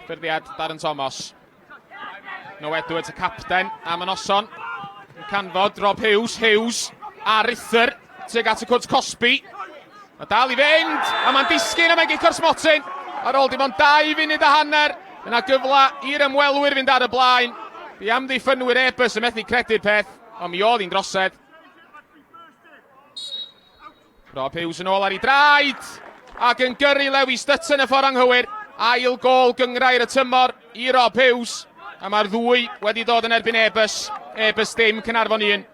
Ffyrddiad Darren Thomas. No Edwards, y capten am y noson. Yn canfod, Rob Hughes a Rither, tuag at y cwrt Cosby. Mae dal i fynd, a mae'n disgyn am Egi Corsmotyn. Ar ôl dim ond 2 funud a hanner. Yna gyfla i'r ymwelwyr fynd ar y blaen. Bu am ddiffynwyr Airbus yn methu credu'r peth, ond mi oedd hi'n drosedd. Rob Hughes yn ôl ar ei draed, ac yn gyrru Lewis Dutton y ffordd anghywir. Ail gol gyngrau'r y tymor i Rob Hughes. A mae'r ddwy wedi dod yn erbyn Airbus. Airbus dim, Caernarfon 1.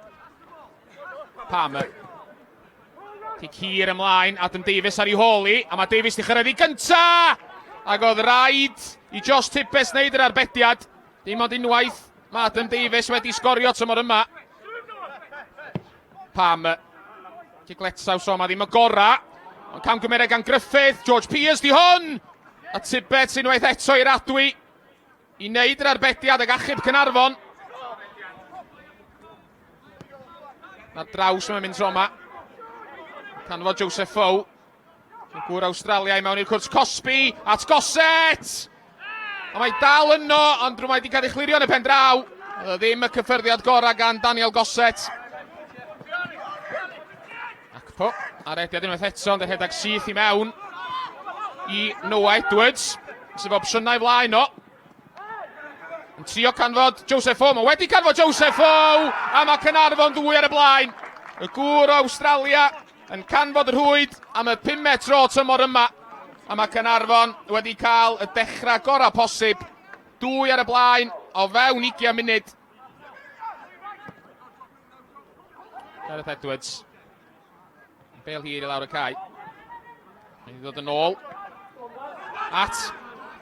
Palmer. Tic hir ymlaen, Adam Davies ar ei holi, a mae Davies di chyrraedd i gynta! Ac oedd rhaid i Josh Tippes wneud yr arbediad. Dim ond unwaith, mae Adam Davies wedi sgorio tymor yma. Palmer. Cigletsaws o, mae ddim y gora. Ond camgymeriad gan Griffith, George Pearce di hwn! A Tippet sy'n waith eto i'r adwy i wneud yr arbediad ag achub Caernarfon. Na draws yma'n mynd tro yma. Canfod Joseph Fow. Gŵr Awstralia i mewn i'r cwrs Cosby. At Goset! A mae dal yno, ond rwy'n wedi cael ei chlirio yn y pen draw. Oedd ddim y cyffyrddiad gorau gan Daniel Goset. Acpo, ar ediad unwaith eto, ond rhedeg syth i mewn i Noah Edwards. Sef opsiynau flaen o. Yn trio canfod Joseph Fow. Mae wedi canfod Joseph Fow! A mae Caernarfon 2 ar y blaen. Y gŵr o Awstralia yn canfod yr hwyd am y 5 metro o tymor yma. A mae Caernarfon wedi cael y dechrau gorau posib. 2 ar y blaen o fewn 20 munud. Gareth Edwards. Bale hir i lawr y cae. Mae'n dod yn ôl. At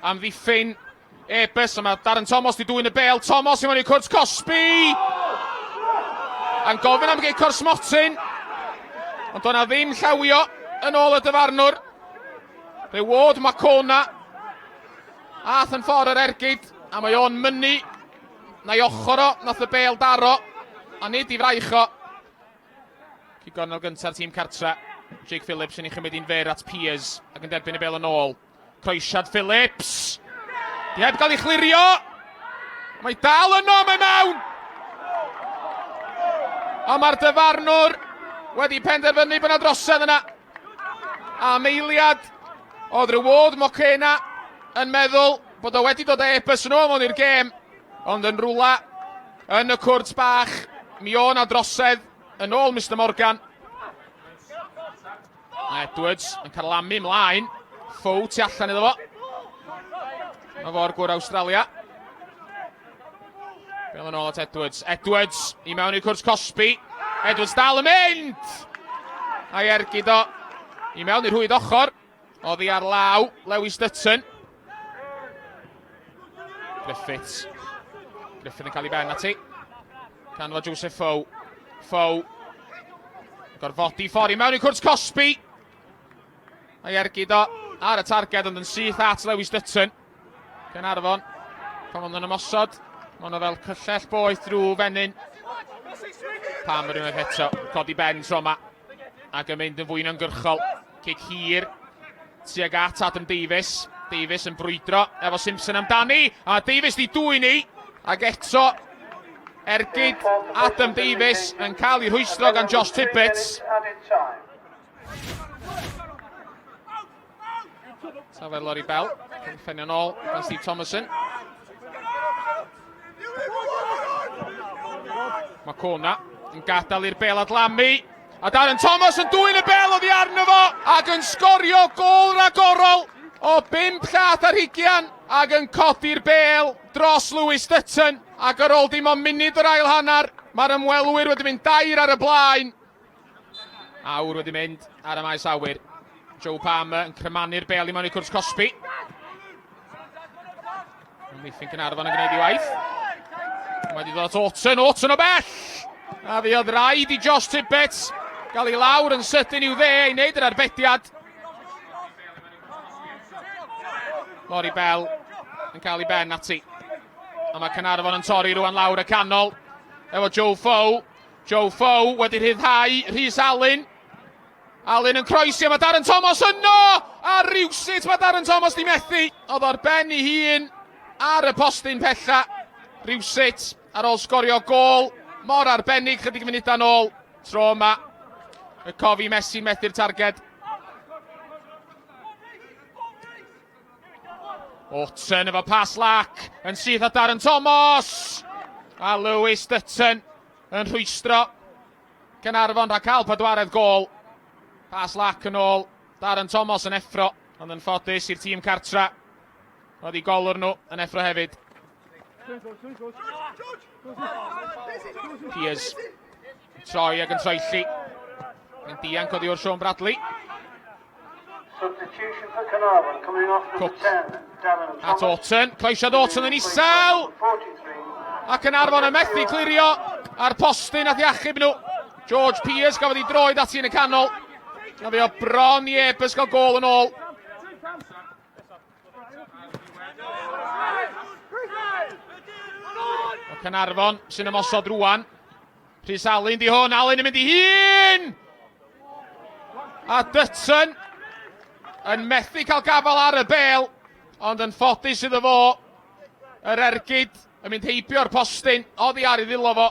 amddiffyn Airbus, a mae Darren Thomas di dwy'n y bel. Thomas i mewn i cwrt Cosby. A'n gofyn am Egi Corsmotyn. Ond o'na ddim llawio yn ôl y dyfarnwr. Reward Macona. Ath yn ffordd yr ergyd, a mae o'n mynnu. Na'i ochr o, nath y bel daro. A nid i fraich o. Cigornol gynta'r tîm cartra. Jake Phillips yn ei chymryd i'n fer at Piers. Ac yn derbyn y bel yn ôl. Croesiad Phillips. Di heb gael ei chlirio. Mae dal yno, mae mewn. A mae'r dyfarnwr wedi penderfynu bod yna drosedd yna. A meiliad oedd Reward Macona yn meddwl bod o wedi dod â Airbus yn ôl mewn i'r gêm. Ond yn rwla yn y cwrt bach, mi o na drosedd yn ôl Mr Morgan. Edwards yn cael lamu ymlaen. Fow tu allan iddo fo. Mae fo'r gwr Awstralia. Bel yn ôl at Edwards. Edwards i mewn i'r cwrs Cosby. Edwards dal yn mynd! A'i ergyd o i mewn i'r hwyd ochr. Oddi ar law Lewis Dutton. Griffith yn cael ei ben ati. Canfod Joseph Fow. Fow. Gorfodi ffordd i mewn i'r cwrs Cosby. A'i ergyd o ar y targed, ond yn syth at Lewis Dutton. Caernarfon. Pan ond yn ymosod. Mae'n o fel cyllell boeth drwy fenyn. Palmer unwaith eto. Codi ben tro yma. Ac yn mynd yn fwy'n ymgyrchol. Cic hir. Tuag at Adam Davies. Davies yn brwydro efo Simpson amdani. A Davies di dwy ni. Ac eto ergyd Adam Davies yn cael ei rhwystro gan Josh Tippett. Tafel Lori Bell. Ffenio nôl gan Steve Thomason. Macona yn gadael i'r bel adlamu. A Darren Thomas yn dwy'n y bel oddi arno fo. Ac yn sgorio gol ragorol o 5 llath ar 20. Ac yn codi'r bel dros Lewis Dutton. Ac ar ôl dim ond munud o'r ail hanner, mae'r ymwelwyr wedi mynd 2 ar y blaen. Awr wedi mynd ar y maes awyr. Joe Palmer yn crymanu'r bel i mewn i cwrs Cosby. Miffyn Caernarfon yn gwneud ei waith. Mae wedi dod Aughton o bell. A fi oedd rhaid i Josh Tippett gael ei lawr yn sydyn i'w dde i wneud yr arbediad. Lori Bell yn cael ei ben ati. A mae Caernarfon yn torri rwan lawr y canol. Efo Joe Fow. Joe Fow wedi rhyddhau Rhys Allen. Allen yn croesi, a mae Darren Thomas yno! A rywsut mae Darren Thomas di methu. Oedd o'r ben ei hun ar y postyn pella. Rywsut ar ôl sgorio gol mor arbennig chydig munudau nôl. Tro yma y cofi Messi methu'r targed. Houghton efo pas lac yn syth a Darren Thomas. A Lewis Dutton yn rhwystro Caernarfon rhag cael pedwaredd gol. Pas lac yn ôl, Darren Thomas yn effro, ond yn ffodus i'r tîm cartra. Oedd i golwr nhw yn effro hefyd. Piers troi ac yn troelli. Yn dianc oddi o'r Sean Bradley. Cook at Houghton, cloesiad Houghton yn isel. A Caernarfon yn methu clirio ar postyn at i achub nhw. George Piers gafodd ei droed ati yn y canol. A fe o bron i Airbus gael gol yn ôl. O Caernarfon sy'n ymosod rwan. Rhys Alun di hwn, Alun yn mynd i hun! A Dutton yn methu cael gafal ar y bel, ond yn ffodus iddo fo. Yr ergyd yn mynd heibio'r postyn, oddi ar i ddilo fo.